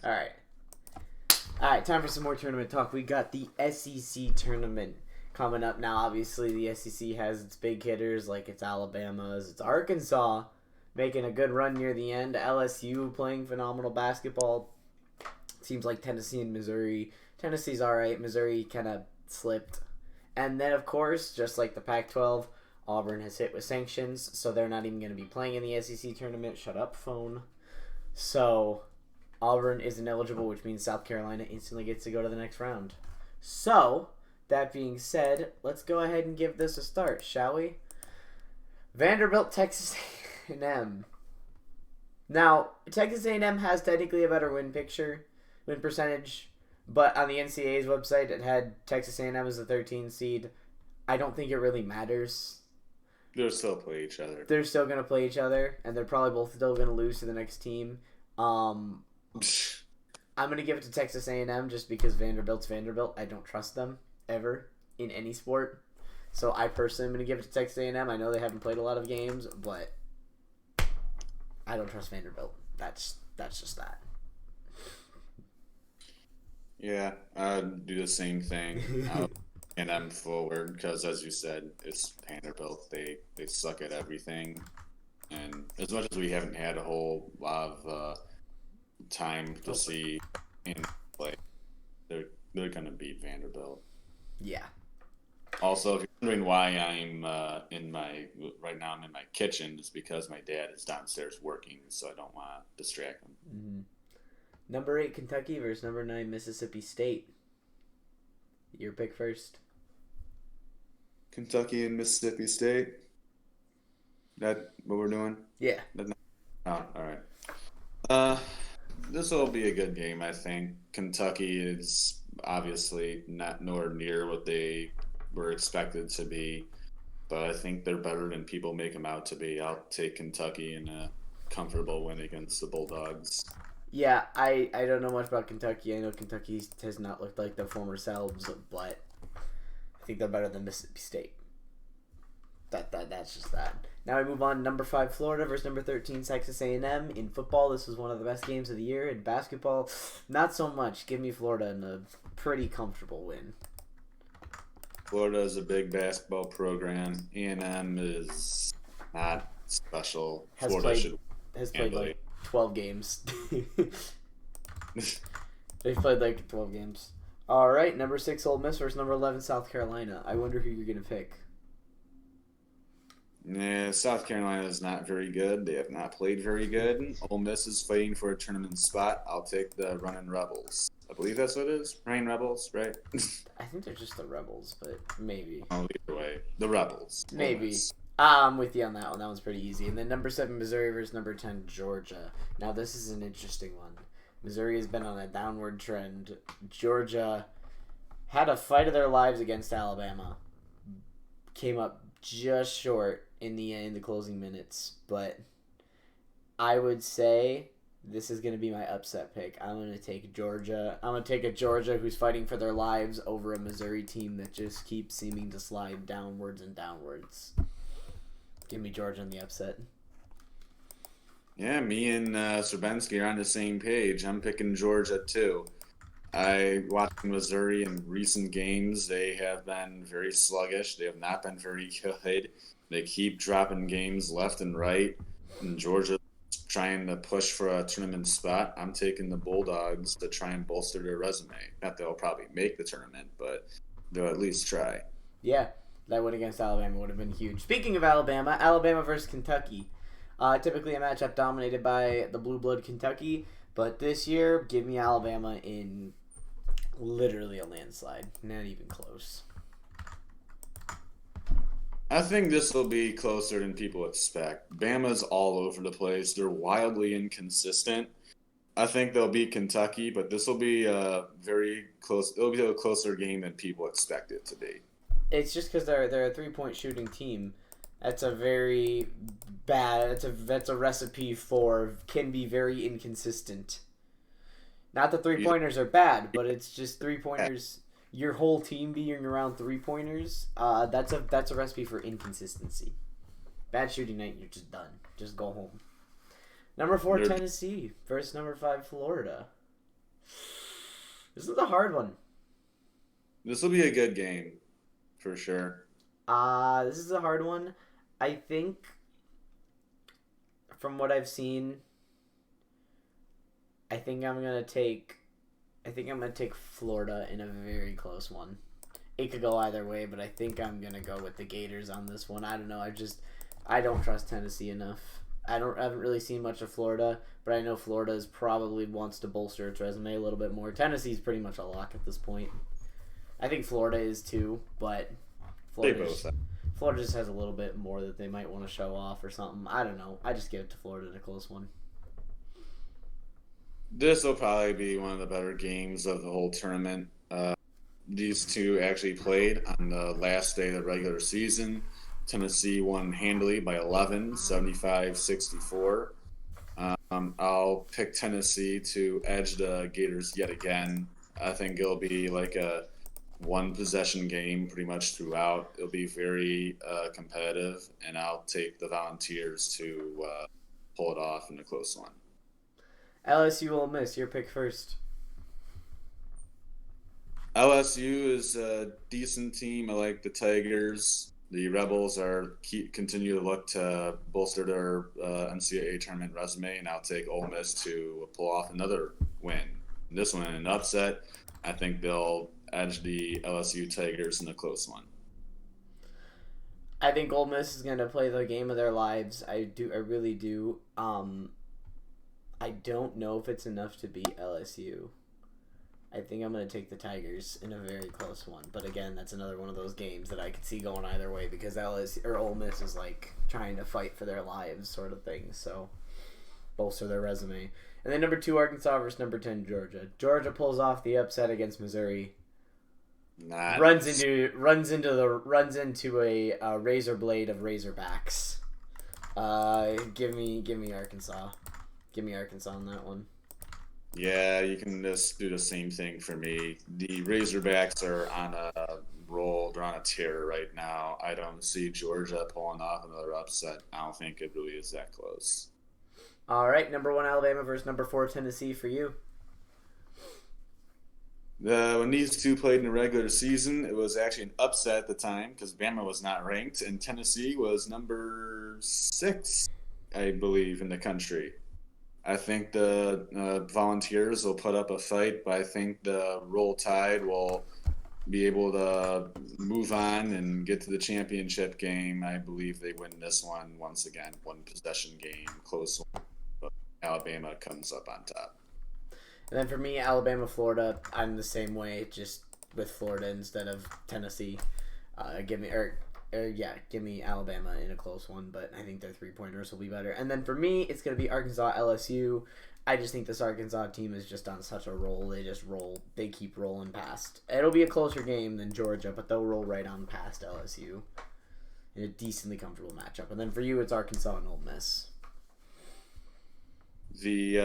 All right. All right, time for some more tournament talk. We got the SEC tournament coming up now. Obviously, the SEC has its big hitters like it's Alabama's, it's Arkansas making a good run near the end. LSU playing phenomenal basketball. Seems like Tennessee and Missouri. Tennessee's all right. Missouri kind of slipped. And then, of course, just like the Pac-12, Auburn has hit with sanctions, so they're not even going to be playing in the SEC tournament. Shut up, phone. So Auburn is ineligible, which means South Carolina instantly gets to go to the next round. So, that being said, let's go ahead and give this a start, shall we? Vanderbilt, Texas A&M. Now, Texas A&M has technically a better win percentage, but on the NCAA's website, it had Texas A&M as the 13th seed. I don't think it really matters. They'll still play each other. They're still going to play each other, and they're probably both still going to lose to the next team. I'm going to give it to Texas A&M just because Vanderbilt's Vanderbilt. I don't trust them ever in any sport. So I personally am going to give it to Texas A&M. I know they haven't played a lot of games, but I don't trust Vanderbilt. That's just that. Yeah, I'd do the same thing. And I'm forward because, as you said, it's Vanderbilt. They suck at everything. And as much as we haven't had a whole lot of time to see in play, they're going to beat Vanderbilt. Yeah. Also, if you're wondering why I'm in my kitchen, it's because my dad is downstairs working, so I don't want to distract him. Mm-hmm. Number 8 Kentucky versus number 9 Mississippi State. Your pick first. Kentucky and Mississippi State. That what we're doing? Yeah. Oh, all right. This will be a good game, I think. Kentucky is obviously not nowhere near what they were expected to be, but I think they're better than people make them out to be. I'll take Kentucky in a comfortable win against the Bulldogs. Yeah, I don't know much about Kentucky. I know Kentucky has not looked like their former selves, but I think they're better than Mississippi State. That's just that. Now we move on. Number 5 Florida versus number 13 Texas A&M. In football, this was one of the best games of the year. In basketball, not so much. Give me Florida in a pretty comfortable win. Florida is a big basketball program. A&M is not special. Has played like 12 games. They've played like 12 games. All right, number 6 Ole Miss versus number 11 South Carolina. I wonder who you're gonna pick. Yeah, South Carolina is not very good. They have not played very good. Ole Miss is fighting for a tournament spot. I'll take the Running Rebels. I believe that's what it is. Running Rebels, right? I think they're just the Rebels, but maybe. Oh, either way, the Rebels. Maybe. I'm with you on that one. That one's pretty easy. And then number 7 Missouri versus number 10 Georgia. Now this is an interesting one. Missouri has been on a downward trend. Georgia had a fight of their lives against Alabama. Came up just short in the closing minutes, but I would say this is going to be my upset pick. I'm going to take Georgia. I'm going to take a Georgia who's fighting for their lives over a Missouri team that just keeps seeming to slide downwards and downwards. Give me Georgia on the upset. Yeah, me and Stravinsky are on the same page. I'm picking Georgia too. I watched Missouri in recent games. They have been very sluggish. They have not been very good. They keep dropping games left and right. And Georgia's trying to push for a tournament spot. I'm taking the Bulldogs to try and bolster their resume. Not that they'll probably make the tournament, but they'll at least try. Yeah, that win against Alabama would have been huge. Speaking of Alabama versus Kentucky. Typically a matchup dominated by the blue blood Kentucky, but this year, give me Alabama in literally a landslide. Not even close. I think this will be closer than people expect. Bama's all over the place. They're wildly inconsistent. I think they'll beat Kentucky, but this will be a very close. It'll be a closer game than people expect it to be. It's just because they're a 3-point shooting team. That's a very bad. That's a recipe for can be very inconsistent. Not that 3-pointers are bad, but it's just 3-pointers. Your whole team being around 3-pointers. That's a recipe for inconsistency. Bad shooting night, you're just done. Just go home. Number 4 Tennessee versus number 5 Florida. This is a hard one. This will be a good game for sure. This is a hard one. I think from what I've seen, I think I'm gonna take. I think I'm gonna take Florida in a very close one. It could go either way, but I think I'm gonna go with the Gators on this one. I don't know. I don't trust Tennessee enough. I haven't really seen much of Florida, but I know Florida is probably wants to bolster its resume a little bit more. Tennessee's pretty much a lock at this point. I think Florida is too, but They both are. Florida just has a little bit more that they might want to show off or something. I don't know. I just give it to Florida in a close one. This will probably be one of the better games of the whole tournament. These two actually played on the last day of the regular season. Tennessee won handily by 11, 75-64. I'll pick Tennessee to edge the Gators yet again. I think it'll be like a one possession game pretty much throughout. It'll be very competitive, and I'll take the Volunteers to pull it off in a close one. LSU Ole Miss, your pick first. LSU is a decent team. I like the Tigers. The Rebels continue to look to bolster their NCAA tournament resume, and I'll take Ole Miss to pull off another win. This one, an upset. I think they'll edge the LSU Tigers in a close one. I think Ole Miss is going to play the game of their lives. I really do. I don't know if it's enough to beat LSU. I think I'm going to take the Tigers in a very close one. But again, that's another one of those games that I could see going either way because Ole Miss is like trying to fight for their lives sort of thing. So bolster their resume. And then number 2, Arkansas versus number 10, Georgia. Georgia pulls off the upset against Missouri. Runs into a razor blade of Razorbacks. Give me Arkansas. Give me Arkansas on that one. Yeah, you can just do the same thing for me. The Razorbacks are on a roll. They're on a tear right now. I don't see Georgia pulling off another upset. I don't think it really is that close. All right, number 1 Alabama versus number 4 Tennessee for you. When these two played in the regular season, it was actually an upset at the time because Bama was not ranked, and Tennessee was number 6, I believe, in the country. I think the Volunteers will put up a fight, but I think the Roll Tide will be able to move on and get to the championship game. I believe they win this one once again, one possession game, close one. But Alabama comes up on top. And then for me, Alabama, Florida, I'm the same way, just with Florida instead of Tennessee. Give me Alabama in a close one, but I think their 3-pointers will be better. And then for me, it's going to be Arkansas, LSU. I just think this Arkansas team is just on such a roll. They just roll. They keep rolling past. It'll be a closer game than Georgia, but they'll roll right on past LSU in a decently comfortable matchup. And then for you, it's Arkansas and Ole Miss. The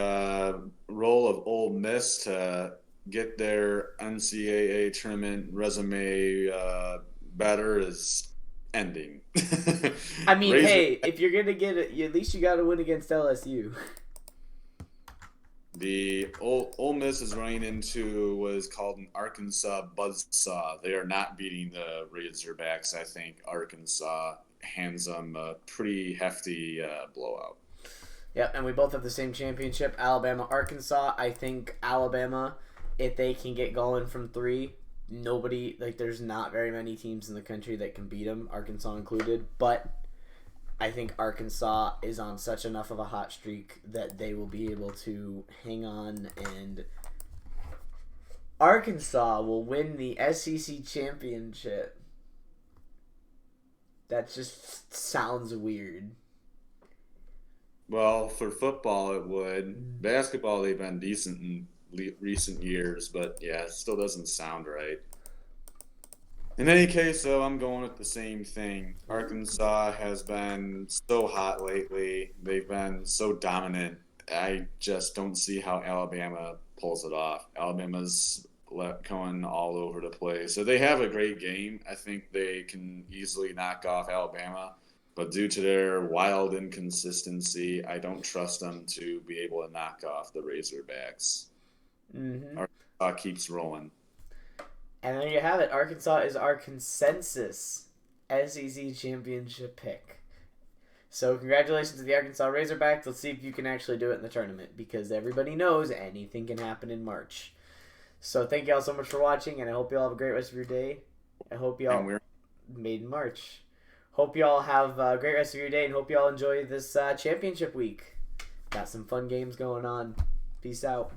role of Ole Miss to get their NCAA tournament resume better is ending. I mean, hey, if you're gonna get it, at least you got to win against LSU. The Ole Miss is running into what is called an Arkansas buzzsaw. They are not beating the Razorbacks. I think Arkansas hands them a pretty hefty blowout. Yep, and we both have the same championship, Alabama, Arkansas. I think Alabama, if they can get going from 3, there's not very many teams in the country that can beat them, Arkansas included. But I think Arkansas is on such enough of a hot streak that they will be able to hang on, and Arkansas will win the SEC championship. That just sounds weird. Well, for football, it would. Basketball, they've been decent in recent years, but yeah, it still doesn't sound right. In any case, though, I'm going with the same thing. Arkansas has been so hot lately. They've been so dominant. I just don't see how Alabama pulls it off. Alabama's going all over the place. So they have a great game. I think they can easily knock off Alabama. But due to their wild inconsistency, I don't trust them to be able to knock off the Razorbacks. Mm-hmm. Arkansas keeps rolling. And there you have it. Arkansas is our consensus SEC championship pick. So congratulations to the Arkansas Razorbacks. Let's see if you can actually do it in the tournament, because everybody knows anything can happen in March. So thank you all so much for watching, and I hope you all have a great rest of your day. I hope you all made in March. Hope you all have a great rest of your day, and hope you all enjoy this championship week. Got some fun games going on. Peace out.